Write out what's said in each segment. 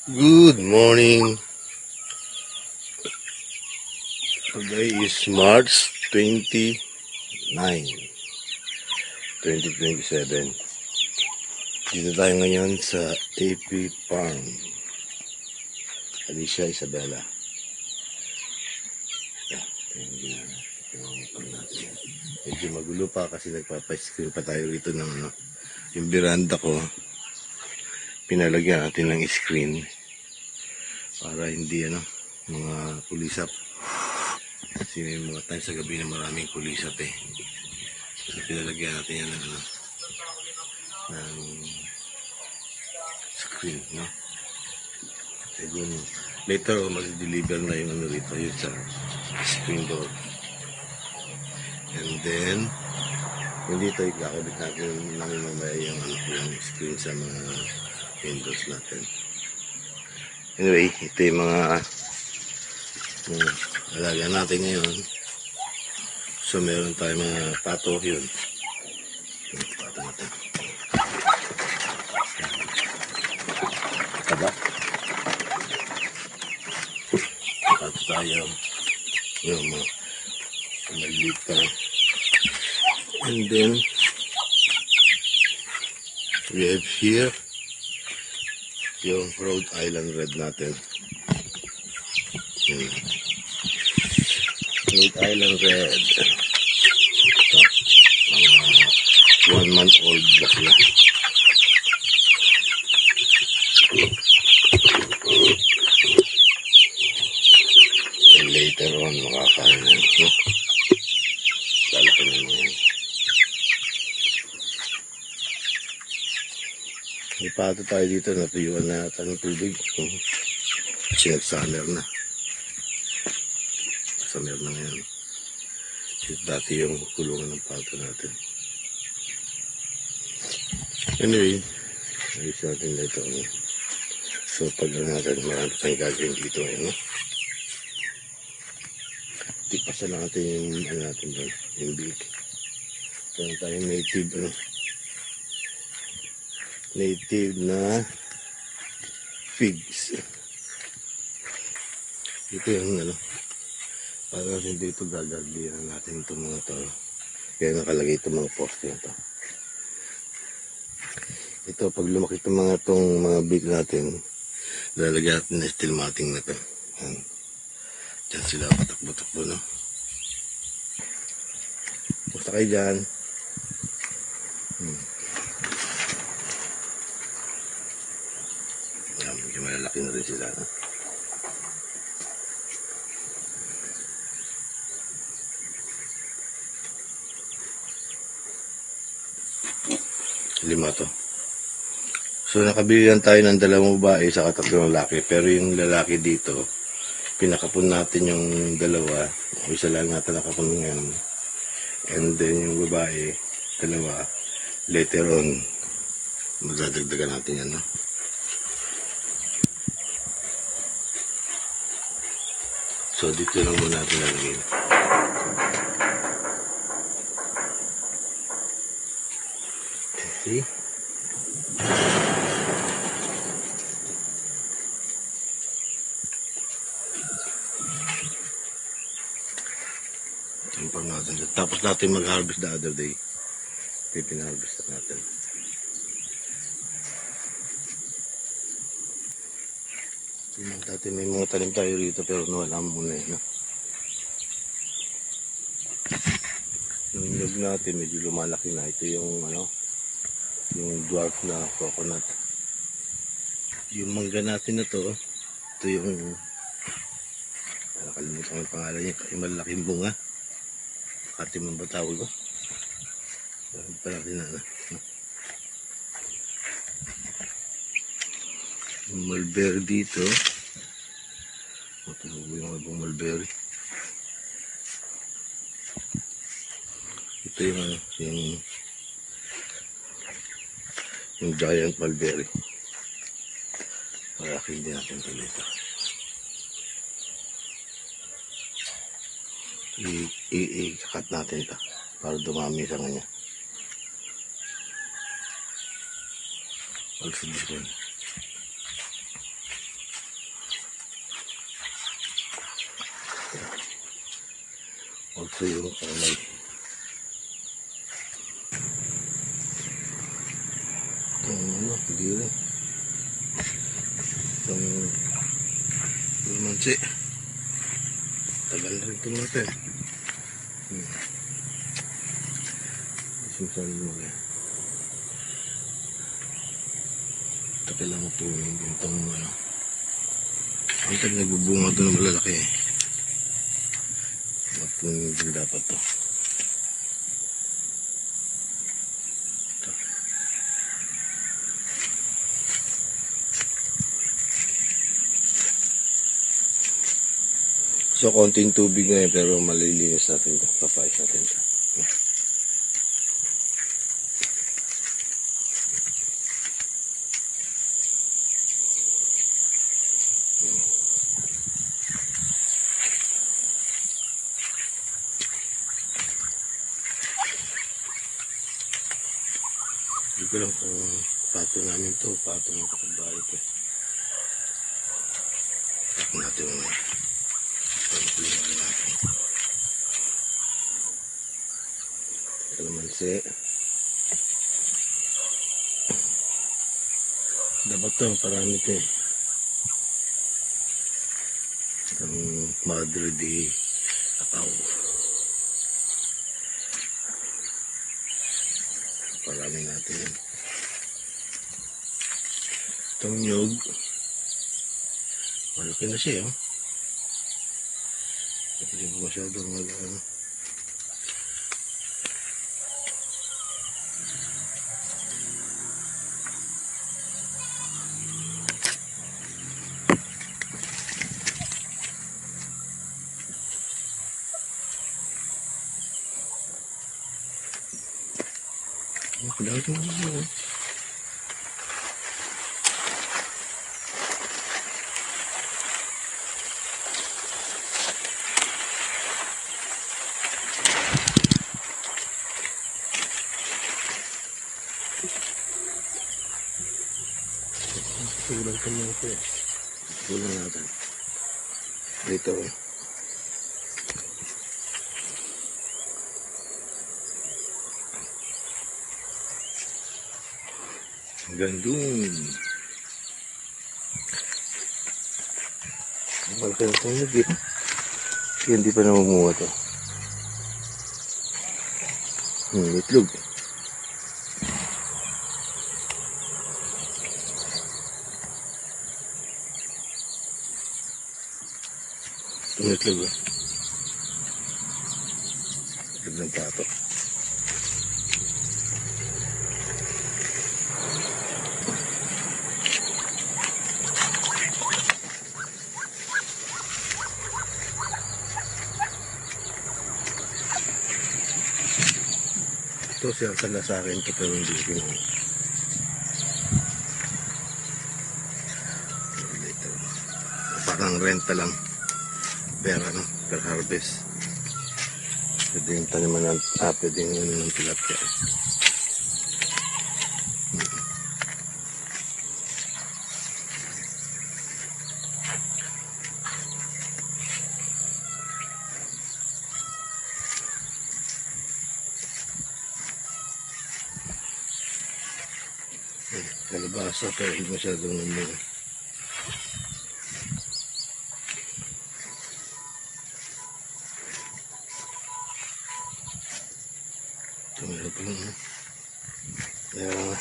Good morning. Today is March 29, 2027. Dito tayo ngayon sa AP Farm. Alicia Isabela. Medyo magulo pa kasi nagpapa-screen pa tayo rito ng yung veranda ko. Pinalagyan natin ng screen para hindi mga kulisap. Kasi may mga times sa gabi na maraming kulisap eh. So pinalagyan natin yan ng screen, no? Siguro later mag-deliver na yung rito yun sa screen door. And then yung dito ikakabit natin namin mamaya yung screen sa mga windows natin. Anyway, ito yung mga alaga natin ngayon. So meron tayong mga pato yun. Yung pato natin. Taba. Pato tayo. Yung mga maliit pa. And then we have here yung Rhode Island Red natin. Rhode Island Red. Ito. 1 month old na sila. And later on, makakain na ito. Lalaki na naman. May pato tayo dito, natuyuan na ata ng tubig. Kasi nag-summer na. Summer na ngayon. Dati yung kulungan ng pato natin. Anyway, ayos natin na ito. So pag natin, marami tayong gagawin dito ngayon. Tipasan lang natin yung natin doon, yung big. So tayong native na figs. Ito yung para hindi ito gagaglihan natin itong mga to. Kaya nakalagay itong mga poste na to. Ito pag lumaki itong mga big natin, lalagyan natin na steel matting na to. Yan. Diyan sila patakbo-takbo, no? Basta kayo dyan. Yan, medyo malalaki na rin sila, no? Lima to. So nakabili lang tayo ng 2 babae sa 3 lalaki. Pero yung lalaki dito, pinakapon natin yung 2. O isa lang natin nakapon ngayon. And then yung babae, 2. Later on, magdadagdagan natin yan, no? So dito lang muna natin lalagay. See? Timpang natin. Tapos natin mag-harvest the other day. Ito yung pina-harvest natin. Dati may mga tanim tayo rito pero nawala muna eh. No? Yung nyug natin medyo lumalaki na. Ito yung yung dwarf na coconut. Yung mangga natin na to, ito yung nakalimutan ang pangalan niya, yung malaking bunga. Katimang ba tawag ko? Sabi pa natin na. Yung mulberry dito. Matuloy yung ibang mulberry. Ito yung giant mulberry. Malaki din natin ito dito. I-cut natin ito para dumami sa kanya. Also this one. So yung kamay. Itong ano, hindi rin. Itong lumansi. Tagal na rin ito natin. Sumsali mo kaya. Tagal lang po yung itong ano. Ang tagal nagbubunga ito na malalaki eh. Magpunin din dapat to. Ito. So konting tubig ngayon pero malilinis natin ito. Papayos natin ito. Hindi ko lang kung pato namin ito, pato ng kapagbahay ito. Takot natin mga pagpulingan natin. Kalamansi. Dapat ito, parami ito eh. Ang Madre de Cacao. Parami natin yan. Itong nyug. Malaki na siya, oh. Hindi ko masyadong ano. Kadang-kadang mo, oh. Tulang ka mo ito eh. Tulang natin. Dito eh. Hanggang dun. Malaki na itong nag eh. Hindi pa namumuha ito. Itlog. Itong itlog eh. Itlog ng pato. Ito siya tala sa akin ito pero hindi ko na. Parang renta lang per ano, per harvest. Pwede yung taniman ng pwede yung ano ng tilapia. Kalabasa pero hindi masyadong ano. Tumira pa lang. Kaya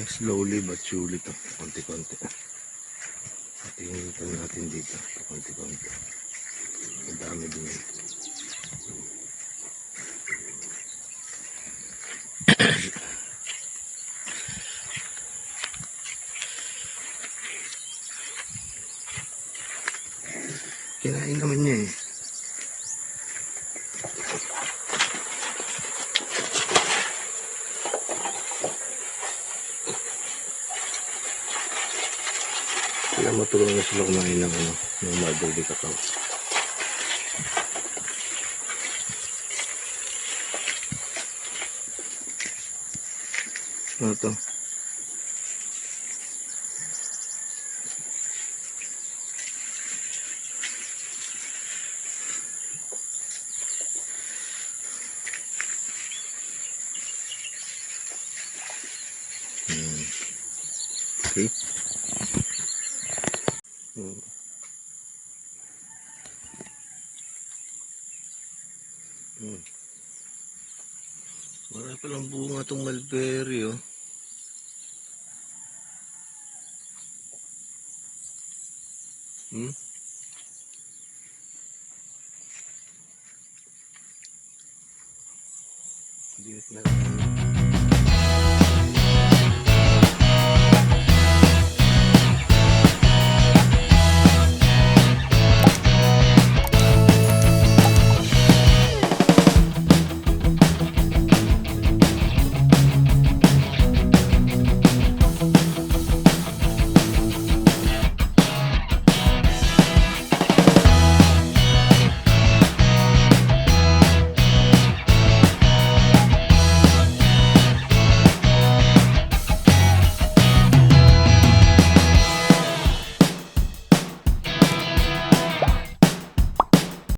slowly but surely to, konti-konti. Tingnan natin dito, konti-konti. Ang dami din yun. Kinain naman niya eh. Kaya matulungan na sila kumain ng ano, ng Madre de Cacao. Ano to? Okay. Hmm. Hmm. Marami palang bunga itong mulberry, oh. Hmm? Liit na.